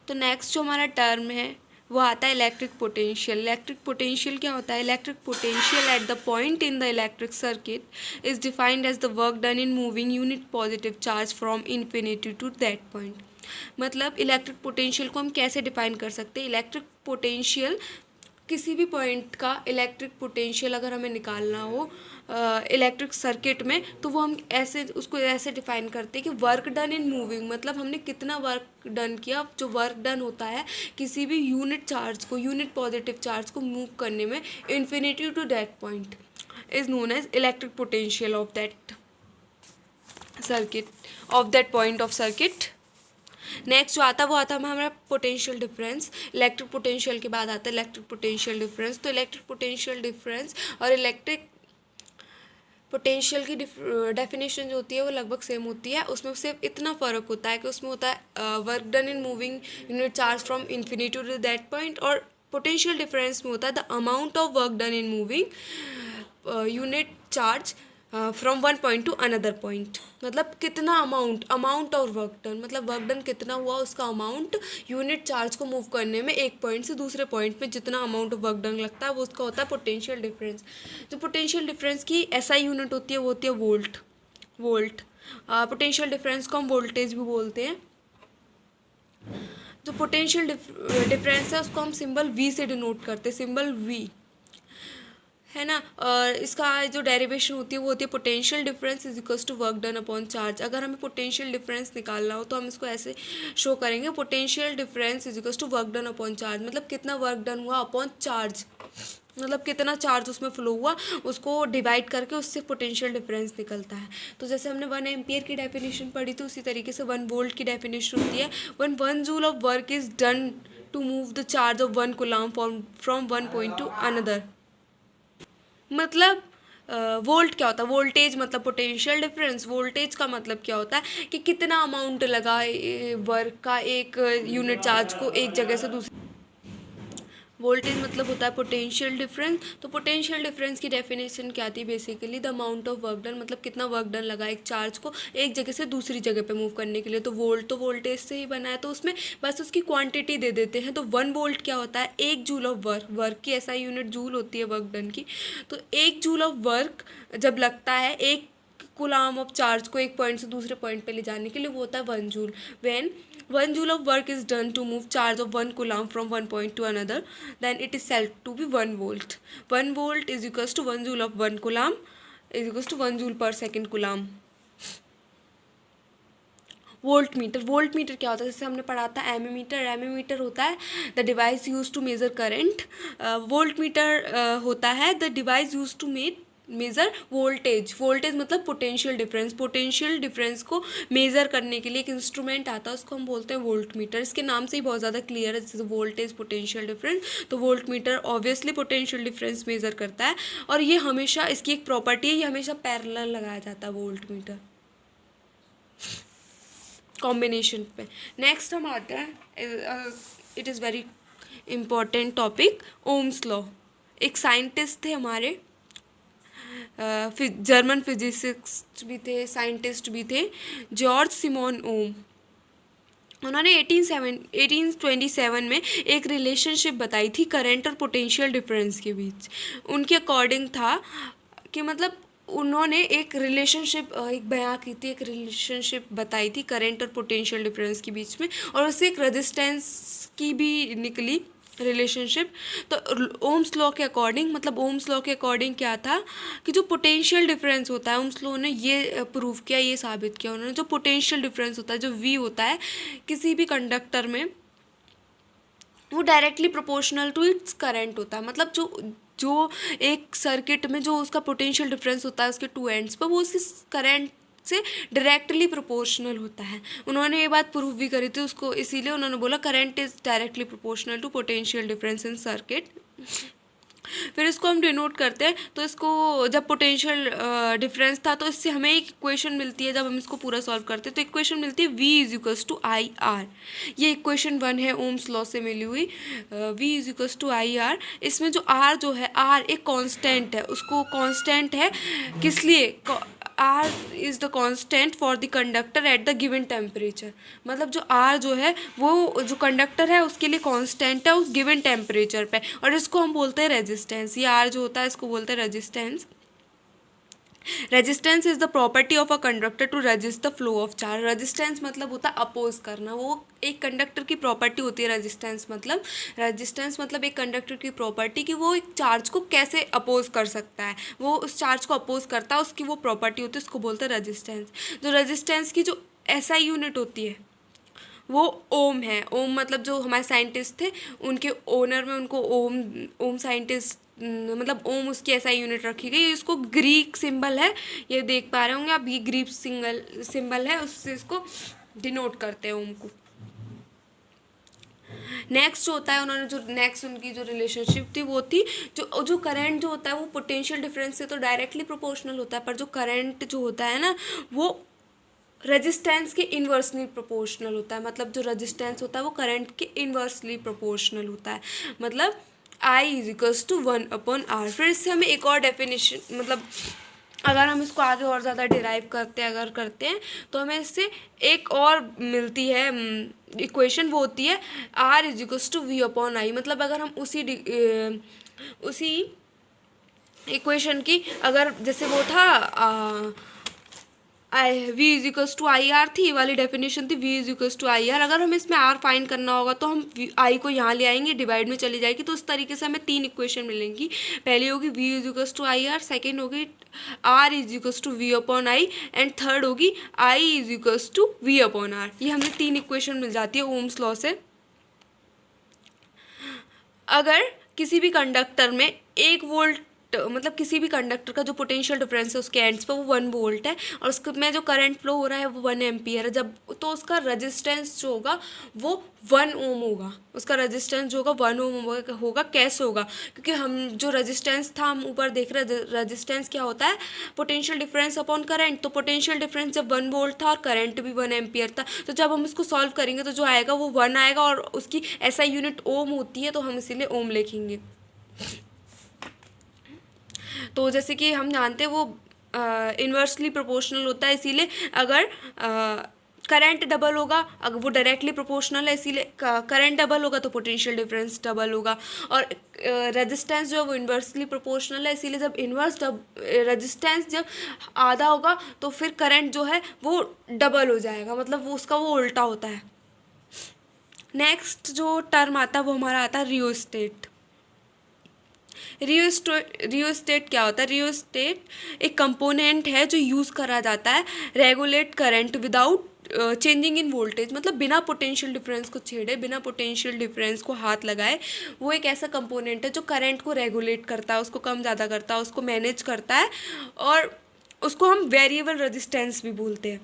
तो नेक्स्ट जो हमारा टर्म है वो आता है इलेक्ट्रिक पोटेंशियल। इलेक्ट्रिक पोटेंशियल क्या होता है? Electric potential at the point in the electric circuit is defined as the work done in moving unit positive charge from infinity to that point. मतलब इलेक्ट्रिक पोटेंशियल को हम कैसे define कर सकते हैं? इलेक्ट्रिक पोटेंशियल, किसी भी पॉइंट का इलेक्ट्रिक पोटेंशियल अगर हमें निकालना हो इलेक्ट्रिक सर्किट में, तो वो हम ऐसे उसको ऐसे डिफाइन करते हैं कि वर्क डन इन मूविंग, मतलब हमने कितना वर्क डन किया। जो वर्क डन होता है किसी भी यूनिट चार्ज को, यूनिट पॉजिटिव चार्ज को मूव करने में infinity to that point, is known as electric potential of that circuit, of that point of circuit. Next जो आता है वो आता है हमारा पोटेंशियल डिफरेंस। इलेक्ट्रिक पोटेंशियल के बाद आता है इलेक्ट्रिक पोटेंशियल डिफरेंस। तो इलेक्ट्रिक पोटेंशियल डिफरेंस और इलेक्ट्रिक पोटेंशियल की डेफिनेशन जो होती है वो लगभग सेम होती है। उसमें सिर्फ इतना फ़र्क होता है कि उसमें होता है work done in moving unit charge from infinity to that point, और पोटेंशियल डिफरेंस में होता है the amount of work done in moving unit charge from one point to another point. मतलब कितना अमाउंट और वर्क डन, मतलब work done कितना हुआ उसका अमाउंट यूनिट चार्ज को मूव करने में एक पॉइंट से दूसरे पॉइंट में जितना अमाउंट ऑफ वर्क डन लगता है वो उसका होता है पोटेंशियल डिफरेंस। जो पोटेंशियल डिफरेंस की एसआई यूनिट होती है वो होती है वोल्ट। पोटेंशियल डिफरेंस को हम वोल्टेज भी बोलते हैं। जो पोटेंशियल डिफरेंस है उसको हम सिंबल वी से डिनोट करते हैं, सिंबल वी, है ना। और इसका जो डेरिवेशन होती है वो होती है potential difference is equals to work done upon charge. अगर हमें पोटेंशियल डिफरेंस निकालना हो तो हम इसको ऐसे शो करेंगे, potential difference is equals to work done upon charge. मतलब कितना वर्क डन हुआ अपॉन चार्ज, मतलब कितना चार्ज उसमें फ्लो हुआ, उसको डिवाइड करके उससे पोटेंशियल डिफरेंस निकलता है। तो जैसे हमने 1 एम्पियर की डेफिनेशन पढ़ी थी उसी तरीके से 1 वोल्ट की डेफिनेशन होती है। 1 joule of work is done to move the charge of 1 coulomb from one point to another. मतलब वोल्ट क्या होता है? वोल्टेज मतलब पोटेंशियल डिफरेंस। वोल्टेज का मतलब क्या होता है कि कितना अमाउंट लगा वर्क का एक यूनिट चार्ज को एक जगह से दूसरी। वोल्टेज मतलब होता है पोटेंशियल डिफरेंस। तो पोटेंशियल डिफरेंस की डेफिनेशन क्या थी? Basically the amount of work done, मतलब कितना वर्क डन लगा एक चार्ज को एक जगह से दूसरी जगह पे मूव करने के लिए। तो वोल्ट तो वोल्टेज से ही बना है, तो उसमें बस उसकी क्वांटिटी दे देते हैं। तो 1 वोल्ट क्या होता है? 1 जूल ऑफ वर्क की ऐसा यूनिट जूल होती है वर्क डन की। तो 1 जूल ऑफ वर्क जब लगता है एक कूलम ऑफ चार्ज को एक पॉइंट से दूसरे पॉइंट पे ले जाने के लिए, वो होता है 1 joule. When 1 joule of work is done to move charge of 1 coulomb from one point to another, then it is said to be 1 volt. 1 volt is equals to 1 joule of 1 coulomb is equals to 1 joule per second coulomb. Volt meter क्या होता है? जैसे हमने पढ़ा था ammeter होता है the device use to measure current. Voltmeter होता है the device use to measure voltage मतलब पोटेंशियल डिफरेंस को मेज़र करने के लिए एक इंस्ट्रूमेंट आता है, उसको हम बोलते हैं वोल्ट मीटर। इसके नाम से ही बहुत ज़्यादा क्लियर है, जैसे वोल्टेज पोटेंशियल डिफरेंस। तो volt meter obviously potential difference measure करता है, और ये हमेशा, इसकी एक प्रॉपर्टी है, ये हमेशा पैरेलल लगाया जाता है वोल्ट मीटर कॉम्बिनेशन पे। नेक्स्ट हम आते हैं, it is very important topic, Ohm's law. एक साइंटिस्ट थे हमारे, जर्मन फिजिसिस्ट भी थे, साइंटिस्ट भी थे, जॉर्ज सिमोन ओम। उन्होंने 1827 में एक रिलेशनशिप बताई थी करंट और पोटेंशियल डिफरेंस के बीच। उनके अकॉर्डिंग था कि मतलब उन्होंने एक रिलेशनशिप एक बयां की थी, एक रिलेशनशिप बताई थी करंट और पोटेंशियल डिफरेंस के बीच में, और उससे एक रेजिस्टेंस की भी निकली रिलेशनशिप। तो ओम्स लॉ के अकॉर्डिंग क्या था कि जो पोटेंशियल डिफरेंस होता है, ओम्स लॉ ने ये प्रूव किया, ये साबित किया उन्होंने, जो पोटेंशियल डिफरेंस होता है, जो वी होता है किसी भी कंडक्टर में, वो directly proportional to its current होता है। मतलब जो एक सर्किट में जो उसका पोटेंशियल डिफरेंस होता है उसके 2 एंड्स पर, वो उसके करंट से डायरेक्टली प्रोपोर्शनल होता है। उन्होंने ये बात प्रूव भी करी थी उसको, इसीलिए उन्होंने बोला current is directly proportional to potential difference in circuit. फिर इसको हम डिनोट करते हैं, तो इसको जब पोटेंशियल डिफरेंस था तो इससे हमें एक इक्वेशन मिलती है, जब हम इसको पूरा सॉल्व करते हैं तो इक्वेशन मिलती है V is equals to I R. ये इक्वेशन 1 है ओम्स लॉ से मिली हुई, V is equals to I R. इसमें जो R जो है, R एक कांस्टेंट है, उसको कांस्टेंट है किस लिए? R is the constant for the conductor at the given temperature. मतलब जो R जो है वो जो कंडक्टर है उसके लिए कांस्टेंट है उस गिवन टेम्परेचर पे, और इसको हम बोलते हैं रेजिस्टेंस। ये R जो होता है इसको बोलते हैं resistance. Resistance is the property of a conductor to resist the flow of charge. Resistance मतलब होता है अपोज करना, वो एक कंडक्टर की प्रॉपर्टी होती है। रेजिस्टेंस मतलब एक कंडक्टर की प्रॉपर्टी कि वो एक चार्ज को कैसे अपोज कर सकता है, वो उस चार्ज को अपोज करता है, उसकी वो प्रॉपर्टी होती है, उसको बोलते हैं रेजिस्टेंस। जो रेजिस्टेंस की जो एसआई यूनिट होती है वो ओम है। ओम मतलब जो हमारे साइंटिस्ट थे उनके ओनर में उनको ओम साइंटिस्ट मतलब ओम उसकी ऐसा यूनिट रखी गई। इसको ग्रीक सिंबल है, ये देख पा रहे होंगे आप, ये ग्रीक सिंबल है, उससे इसको डिनोट करते हैं ओम को। नेक्स्ट होता है उन्होंने जो नेक्स्ट उनकी जो रिलेशनशिप थी वो थी जो करंट जो होता है वो पोटेंशियल डिफरेंस से तो डायरेक्टली प्रोपोर्शनल होता है, पर जो करंट जो होता है ना वो रेजिस्टेंस के इन्वर्सली प्रोपोर्शनल होता है। मतलब जो रेजिस्टेंस होता है वो करंट के इन्वर्सली प्रोपोर्शनल होता है। मतलब I is equals to 1/R। फिर इससे हमें एक और डेफिनेशन, मतलब अगर हम इसको आगे और ज़्यादा डिराइव करते हैं तो हमें इससे एक और मिलती है इक्वेशन, वो होती है R is equals to V/I। मतलब अगर हम उसी इक्वेशन की अगर जैसे वो था V इज इक्वल्स टू आई थी, वाली डेफिनेशन थी V इज इक्वल्स टू आई। अगर हमें इसमें R फाइंड करना होगा तो हम I को यहाँ ले आएंगे, डिवाइड में चली जाएगी, तो उस तरीके से हमें 3 इक्वेशन मिलेंगी। पहली होगी V is equals to I, second होगी R is equals to V/I, and third होगी I is equals to V/R। ये हमें 3 इक्वेशन मिल जाती है ओम्स लॉ से। अगर किसी भी कंडक्टर में 1 वोल्ट, मतलब किसी भी कंडक्टर का जो पोटेंशियल डिफरेंस है उसके एंड्स पे वो 1 वोल्ट है और उसके में जो करंट फ्लो हो रहा है वो 1 एम्पियर है, जब तो उसका रेजिस्टेंस जो होगा वो 1 ओम होगा। उसका रेजिस्टेंस जो होगा 1 ओम होगा। कैसे होगा? क्योंकि हम जो रेजिस्टेंस था हम ऊपर देख रहे हैं, रेजिस्टेंस क्या होता है? Potential difference upon current. तो पोटेंशियल डिफरेंस जब 1 वोल्ट था और करंट भी 1 एम्पियर था, तो जब हम इसको सॉल्व करेंगे तो जो आएगा वो 1 आएगा, और उसकी ऐसा यूनिट ओम होती है तो हम इसीलिए ओम लिखेंगे। तो जैसे कि हम जानते हैं वो इन्वर्सली प्रोपोर्शनल होता है, इसीलिए अगर करंट डबल होगा, अगर वो डायरेक्टली प्रोपोर्शनल है इसीलिए करंट डबल होगा तो पोटेंशियल डिफरेंस डबल होगा। और रेजिस्टेंस जो है वो इन्वर्सली प्रोपोर्शनल है, इसीलिए जब रेजिस्टेंस जब आधा होगा तो फिर करंट जो है वो डबल हो जाएगा, मतलब वो उसका वो उल्टा होता है। नेक्स्ट जो टर्म आता है वो हमारा आता है रियोस्टेट। रियोस्टेट क्या होता है? रियोस्टेट एक कंपोनेंट है जो यूज़ करा जाता है regulate current without changing in voltage. मतलब बिना पोटेंशियल डिफरेंस को छेड़े, बिना पोटेंशियल डिफरेंस को हाथ लगाए, वो एक ऐसा कंपोनेंट है जो करंट को रेगुलेट करता है, उसको कम ज़्यादा करता है, उसको मैनेज करता है, और उसको हम वेरिएबल रेजिस्टेंस भी बोलते हैं।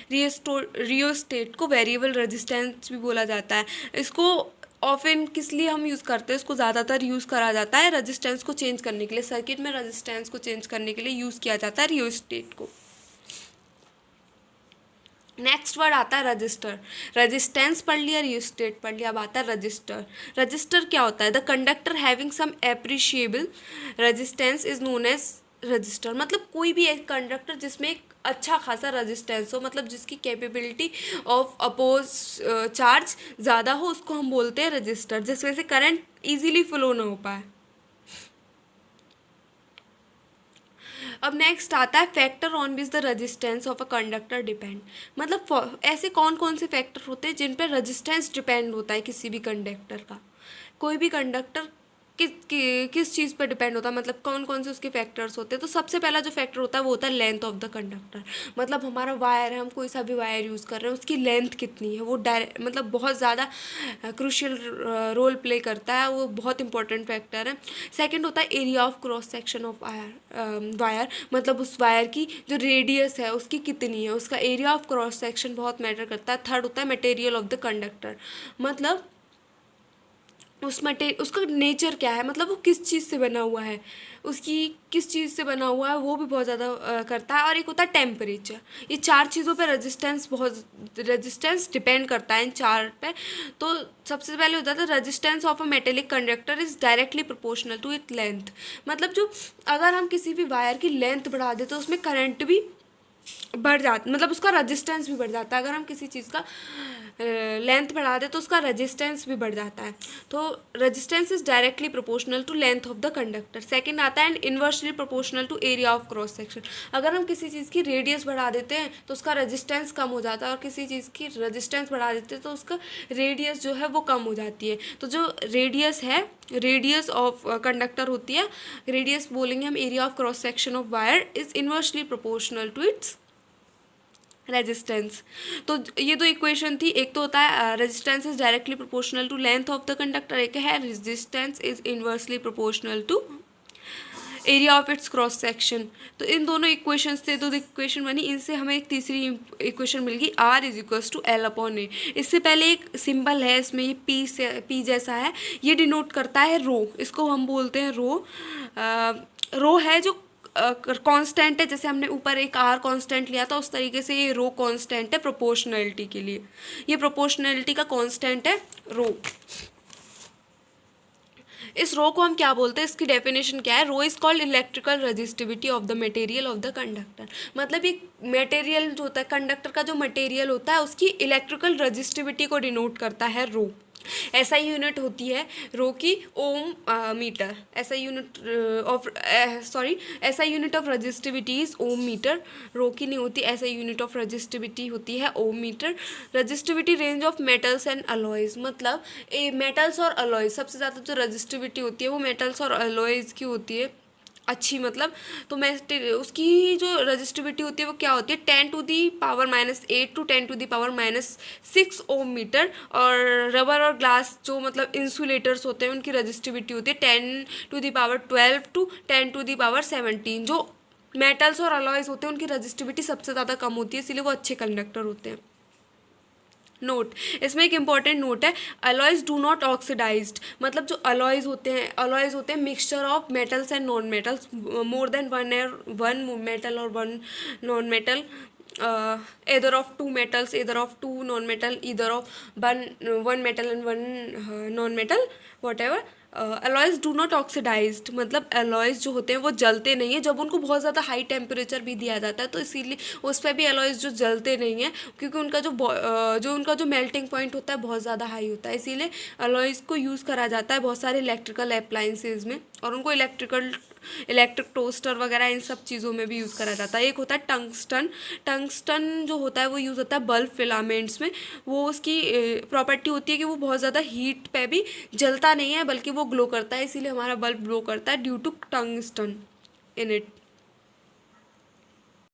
रियोस्टेट को वेरिएबल रेजिस्टेंस भी बोला जाता है। इसको ऑफन किस लिए हम यूज़ करते हैं? इसको ज़्यादातर यूज़ करा जाता है रेजिस्टेंस को चेंज करने के लिए, सर्किट में रेजिस्टेंस को चेंज करने के लिए यूज़ किया जाता है रियोस्टेट को। नेक्स्ट वर्ड आता है रजिस्टर। रेजिस्टेंस पढ़ लिया, रियोस्टेट पढ़ लिया, अब आता है रजिस्टर। रजिस्टर क्या होता है? The conductor having some appreciable resistance is known as resistor. मतलब कोई भी एक कंडक्टर जिसमें एक अच्छा खासा रेजिस्टेंस हो, मतलब जिसकी कैपेबिलिटी ऑफ अपोज चार्ज ज़्यादा हो, उसको हम बोलते हैं रजिस्टर, जिसमें से करंट इजीली फ्लो ना हो पाए। अब नेक्स्ट आता है factor on which the resistance of a conductor depend. मतलब ऐसे कौन कौन से फैक्टर होते हैं जिन पर रेजिस्टेंस डिपेंड होता है किसी भी कंडक्टर का। कोई भी कंडक्टर किस चीज़ पर डिपेंड होता है, मतलब कौन कौन से उसके फैक्टर्स होते हैं। तो सबसे पहला जो फैक्टर होता है वो होता है लेंथ ऑफ द कंडक्टर। मतलब हमारा वायर है, हम कोई सा भी वायर यूज़ कर रहे हैं, उसकी लेंथ कितनी है, वो मतलब बहुत ज़्यादा क्रूशियल रोल प्ले करता है, वो बहुत इंपॉर्टेंट फैक्टर है। सेकेंड होता है area of cross section of wire. मतलब उस वायर की जो रेडियस है उसकी कितनी है, उसका एरिया ऑफ क्रॉस सेक्शन बहुत मैटर करता है। थर्ड होता है मटेरियल ऑफ द कंडक्टर। मतलब उसका नेचर क्या है, मतलब वो किस चीज़ से बना हुआ है, उसकी किस चीज़ से बना हुआ है, वो भी बहुत ज़्यादा करता है। और एक होता है टेम्परेचर। ये चार चीज़ों पे रेजिस्टेंस डिपेंड करता है इन चार पे। तो सबसे पहले होता है resistance of a metallic conductor is directly proportional to it length. मतलब जो अगर हम किसी भी वायर की लेंथ बढ़ा दें तो उसमें करंट भी बढ़ जाता, मतलब उसका रजिस्टेंस भी बढ़ जाता है। अगर हम किसी चीज़ का लेंथ बढ़ा दें तो उसका रजिस्टेंस भी बढ़ जाता है। तो resistance is directly proportional to length of the conductor. Second आता है inversely proportional to area of cross section. अगर हम किसी चीज़ की रेडियस बढ़ा देते हैं तो उसका रजिस्टेंस कम हो जाता है, और किसी चीज़ की रजिस्टेंस बढ़ा देते हैं तो उसका रेडियस जो है वो कम हो जाती है। तो जो रेडियस है, रेडियस ऑफ कंडक्टर होती है, रेडियस बोलेंगे हम area of cross section of wire, is inversely proportional to its resistance. तो ये दो इक्वेशन थी। एक तो होता है resistance is directly proportional to length of the conductor, एक है resistance is inversely proportional to area of its cross section. तो इन दोनों इक्वेशन से दो इक्वेशन बनी, इनसे हमें एक तीसरी इक्वेशन मिल गई, R is equals to L upon A. इससे पहले एक सिंबल है इसमें, ये पी जैसा है, ये डिनोट करता है रो, इसको हम बोलते हैं रो। रो है जो कांस्टेंट है, जैसे हमने ऊपर एक आर कांस्टेंट लिया था उस तरीके से ये रो कांस्टेंट है प्रोपोर्शनैलिटी के लिए। ये प्रोपोर्शनैलिटी का कांस्टेंट है रो। इस रो को हम क्या बोलते हैं, इसकी डेफिनेशन क्या है, rho is called electrical resistivity of the material of the conductor. मतलब ये मटेरियल जो होता है, कंडक्टर का जो मटेरियल होता है उसकी इलेक्ट्रिकल रेजिस्टिविटी को डिनोट करता है रो। ऐसा यूनिट होती है रो की ओम मीटर। ऐसा unit of resistivity is ohm meter. Rho की नहीं होती, ऐसा यूनिट ऑफ रजिस्टिविटी होती है ohm meter. Resistivity range of metals and alloys, मतलब मेटल्स और अलॉयज, सबसे ज़्यादा जो रजिस्टिविटी होती है वो मेटल्स और अलॉयज की होती है अच्छी। मतलब तो मैं उसकी जो रजिस्टिविटी होती है वो क्या होती है, 10⁻⁻8 टू 10⁻⁻6 ओम मीटर। और रबर और ग्लास जो मतलब इंसुलेटर्स होते हैं उनकी रजिस्टिविटी होती है 10⁻12 टू 10⁻17। जो मेटल्स और अलॉयज होते हैं उनकी रजिस्टिविटी सबसे ज़्यादा कम होती है, इसीलिए वो अच्छे कंडक्टर होते हैं। नोट, इसमें एक इम्पॉर्टेंट नोट है, अलॉयज डू नॉट ऑक्सीडाइज्ड। मतलब जो अलॉयज होते हैं mixture of metals and non metals, more than one metal और one non metal, either of two metals, either of two non-metal, either of one metal and one non-metal, whatever. Alloys do not oxidized, मतलब alloys जो होते हैं वो जलते नहीं हैं जब उनको बहुत ज़्यादा हाई टेम्परेचर भी दिया जाता है, तो इसीलिए उस पर भी अलॉयज जो जलते नहीं हैं, क्योंकि उनका जो मेल्टिंग पॉइंट होता है बहुत ज़्यादा हाई होता है। इसीलिए अलॉयज को यूज़ करा जाता है बहुत सारे इलेक्ट्रिकल अप्लाइंसेज में, और उनको इलेक्ट्रिक टोस्टर वगैरह इन सब चीज़ों में भी यूज़ करा जाता है। एक होता है टंगस्टन। टंगस्टन जो होता है वो यूज़ होता है बल्ब फिलामेंट्स में। वो उसकी प्रॉपर्टी होती है कि वो बहुत ज़्यादा हीट पे भी जलता नहीं है बल्कि वो ग्लो करता है, इसीलिए हमारा बल्ब ग्लो करता है due to tungsten in it.